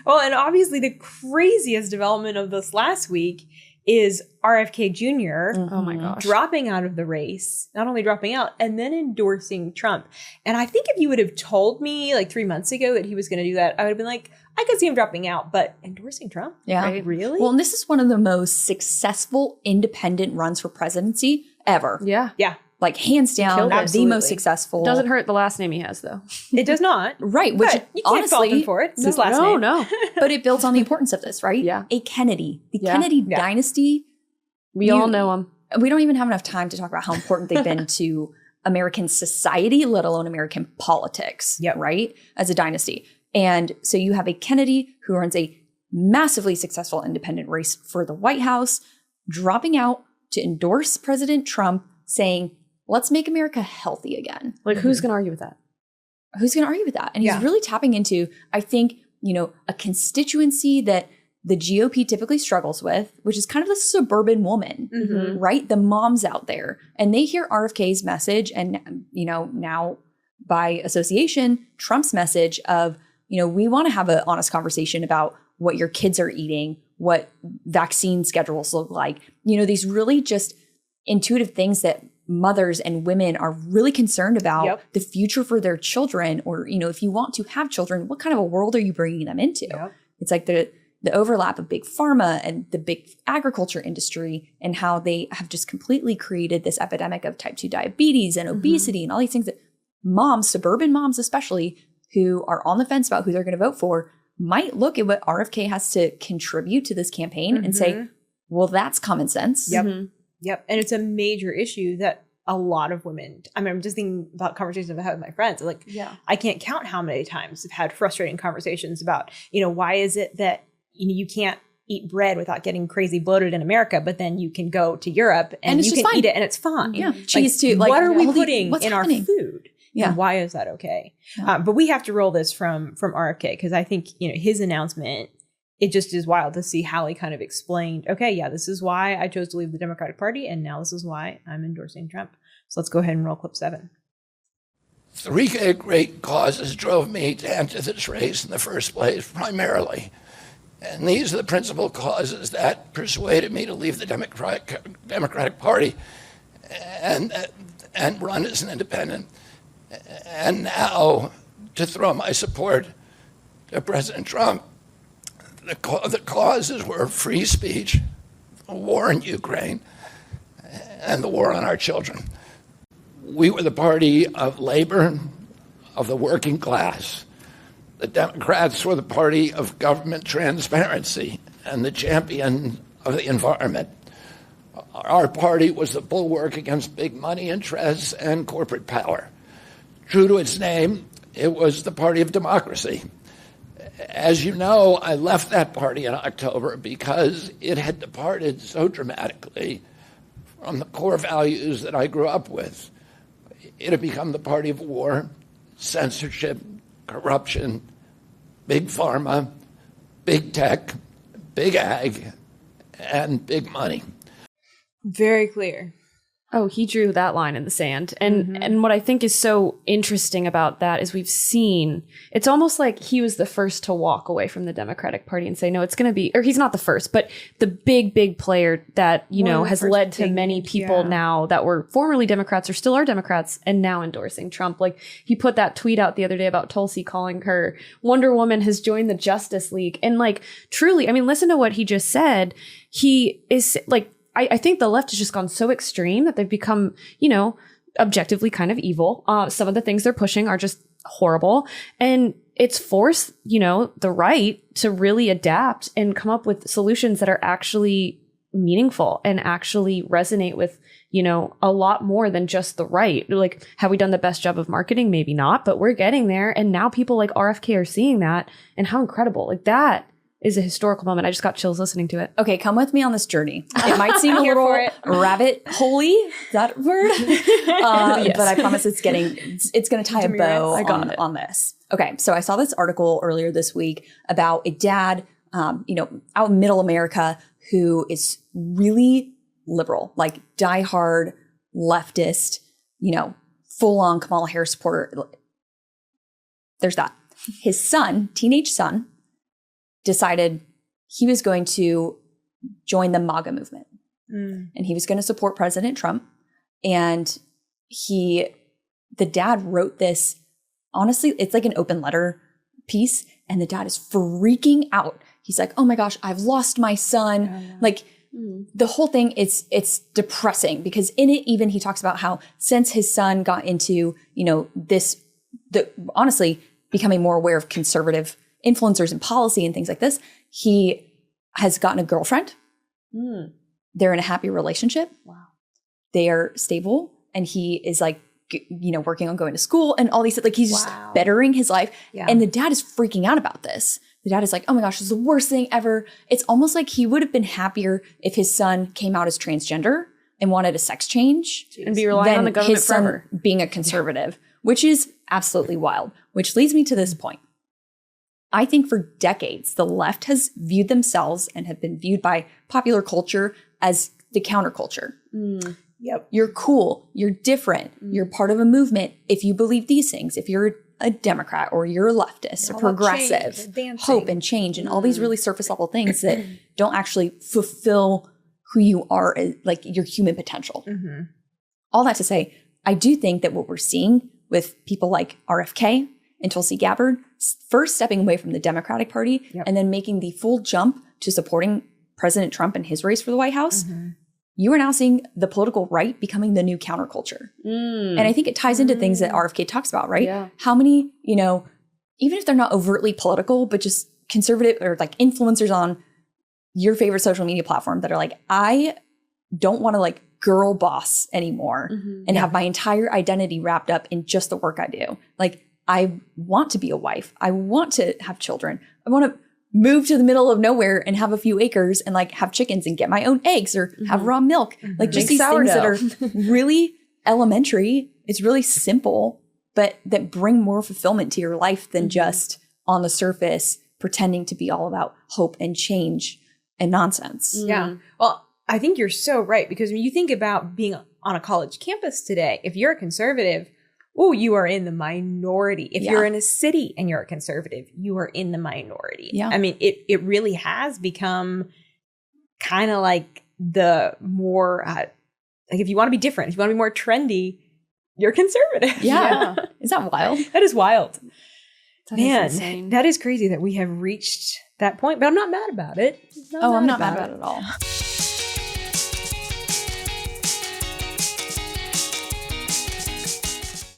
Well, and obviously the craziest development of this last week is RFK Jr. Oh my gosh. dropping out of the race, not only dropping out, and then endorsing Trump. And I think if you would have told me like 3 months ago that he was going to do that, I would have been like, I could see him dropping out, but endorsing Trump? Yeah. Right? Really? Well, and this is one of the most successful independent runs for presidency ever. Yeah. Yeah. Like hands down, the Absolutely. most successful. Doesn't hurt the last name he has, though. It does not. Right. Which But you can't fault him honestly, for it. It's his last name. No. but it builds on the importance of this, right? Yeah. A Kennedy. The Yeah. Kennedy Yeah. dynasty. We all know him. We don't even have enough time to talk about how important they've been to American society, let alone American politics, Yep. right? As a dynasty. And so you have a Kennedy who runs a massively successful independent race for the White House, dropping out to endorse President Trump, saying, let's make America healthy again. Like, who's going to argue with that? Who's going to argue with that? And Yeah. he's really tapping into, I think, a constituency that the GOP typically struggles with, which is kind of the suburban woman, Mhm. right? The moms out there. And they hear RFK's message and, now by association, Trump's message of, we want to have an honest conversation about what your kids are eating, what vaccine schedules look like. These really just intuitive things that mothers and women are really concerned about. Yep. The future for their children, or, if you want to have children, what kind of a world are you bringing them into? Yep. It's like the overlap of big pharma and the big agriculture industry and how they have just completely created this epidemic of type 2 diabetes and obesity and all these things that moms, suburban moms especially, who are on the fence about who they're going to vote for, might look at what RFK has to contribute to this campaign and say, well, that's common sense. Yep. Yep. And it's a major issue that a lot of women, I'm just thinking about conversations I've had with my friends. Like, I can't count how many times I've had frustrating conversations about, why is it that you can't eat bread without getting crazy bloated in America, but then you can go to Europe and it's you just can fine. eat it and it's fine. Yeah. Cheese too. What are we putting what's in happening? our food? Yeah. And why is that okay? Yeah. But we have to roll this from RFK because I think, his announcement, it just is wild to see how he kind of explained, okay, yeah, this is why I chose to leave the Democratic Party. And now this is why I'm endorsing Trump. So let's go ahead and roll clip 7. 3 great causes drove me to enter this race in the first place, primarily. And these are the principal causes that persuaded me to leave the Democratic Party and run as an independent. And now to throw my support to President Trump. The causes were free speech, the war in Ukraine, and the war on our children. We were the party of labor, of the working class. The Democrats were the party of government transparency and the champion of the environment. Our party was the bulwark against big money interests and corporate power. True to its name, it was the party of democracy. As you know, I left that party in October because it had departed so dramatically from the core values that I grew up with. It had become the party of war, censorship, corruption, big pharma, big tech, big ag, and big money. Very clear. Oh, he drew that line in the sand. And what I think is so interesting about that is we've seen, it's almost like he was the first to walk away from the Democratic Party and say, no, it's going to be, or he's not the first, but the big player that, has led to many people now that were formerly Democrats or still are Democrats and now endorsing Trump. Like he put that tweet out the other day about Tulsi calling her Wonder Woman has joined the Justice League. And like, truly, listen to what he just said. He is like, I think the left has just gone so extreme that they've become, objectively kind of evil. Some of the things they're pushing are just horrible. And it's forced, the right to really adapt and come up with solutions that are actually meaningful and actually resonate with, a lot more than just the right. Like, have we done the best job of marketing? Maybe not, but we're getting there. And now people like RFK are seeing that and how incredible. Like that is a historical moment. I just got chills listening to it. Okay, come with me on this journey. It might seem a little rabbit holy, that word, Yes. but I promise it's going to tie a bow on this. Okay, so I saw this article earlier this week about a dad, out in middle America who is really liberal, like diehard leftist, full on Kamala Harris supporter. There's that. His son, teenage son, decided he was going to join the MAGA movement. And he was going to support President Trump. And the dad wrote this, honestly, it's like an open letter piece. And the dad is freaking out. He's like, oh my gosh, I've lost my son. Like the whole thing, it's depressing because in it, even he talks about how since his son got into, honestly becoming more aware of conservative influencers and policy and things like this, he has gotten a girlfriend. They're in a happy relationship. Wow. They are stable. And he is like, working on going to school and all these, like he's just bettering his life. Yeah. And the dad is freaking out about this. The dad is like, oh my gosh, this is the worst thing ever. It's almost like he would have been happier if his son came out as transgender and wanted a sex change. And be relying on the government his son forever. Being a conservative, which is absolutely wild, which leads me to this point. I think for decades, the left has viewed themselves and have been viewed by popular culture as the counterculture. Yep. You're cool. You're different. You're part of a movement if you believe these things. If you're a Democrat or you're a leftist or progressive, hope and change and all these really surface level things that don't actually fulfill who you are, like your human potential. All that to say, I do think that what we're seeing with people like RFK and Tulsi Gabbard, first stepping away from the Democratic Party and then making the full jump to supporting President Trump in his race for the White House, you are now seeing the political right becoming the new counterculture. And I think it ties into things that RFK talks about, right? Yeah. How many, even if they're not overtly political, but just conservative or like influencers on your favorite social media platform that are like, I don't want to like girl boss anymore and have my entire identity wrapped up in just the work I do. Like, I want to be a wife. I want to have children. I want to move to the middle of nowhere and have a few acres and like have chickens and get my own eggs or have raw milk. Like just these things that are really elementary. It's really simple, but that bring more fulfillment to your life than just on the surface pretending to be all about hope and change and nonsense. Yeah. Well, I think you're so right because when you think about being on a college campus today, if you're a conservative, you are in the minority. If you're in a city and you're a conservative, you are in the minority. Yeah. I mean, it really has become kind of like the more, like if you want to be different, if you want to be more trendy, you're conservative. Yeah. Is that wild? That is wild. That is insane. That is crazy that we have reached that point, but I'm not mad about it. I'm not mad about it at all.